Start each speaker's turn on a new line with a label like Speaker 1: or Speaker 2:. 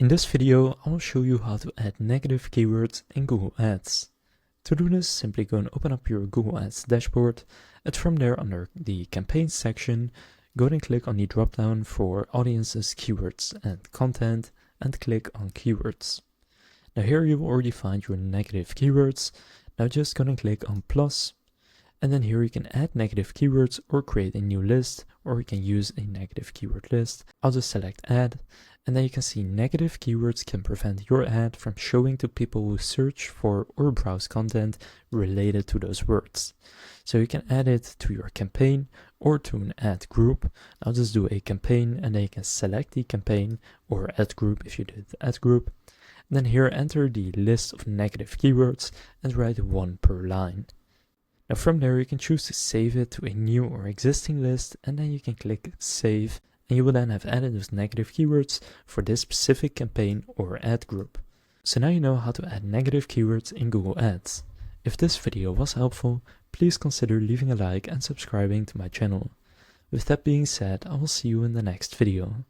Speaker 1: In this video, I will show you how to add negative keywords in Google Ads. To do this, simply go and open up your Google Ads dashboard, and from there under the campaigns section, go and click on the drop-down for audiences, keywords and content, and click on keywords. Now here you will already find your negative keywords. Now just go and click on plus, and then here you can add negative keywords or create a new list, or you can use a negative keyword list. I'll just select add, and then you can see negative keywords can prevent your ad from showing to people who search for or browse content related to those words. So you can add it to your campaign or to an ad group. I'll just do a campaign, and then you can select the campaign or ad group if you did the ad group. And then here enter the list of negative keywords and write one per line. Now from there you can choose to save it to a new or existing list, and then you can click save, and you will then have added those negative keywords for this specific campaign or ad group. So now you know how to add negative keywords in Google Ads. If this video was helpful, please consider leaving a like and subscribing to my channel. With that being said, I will see you in the next video.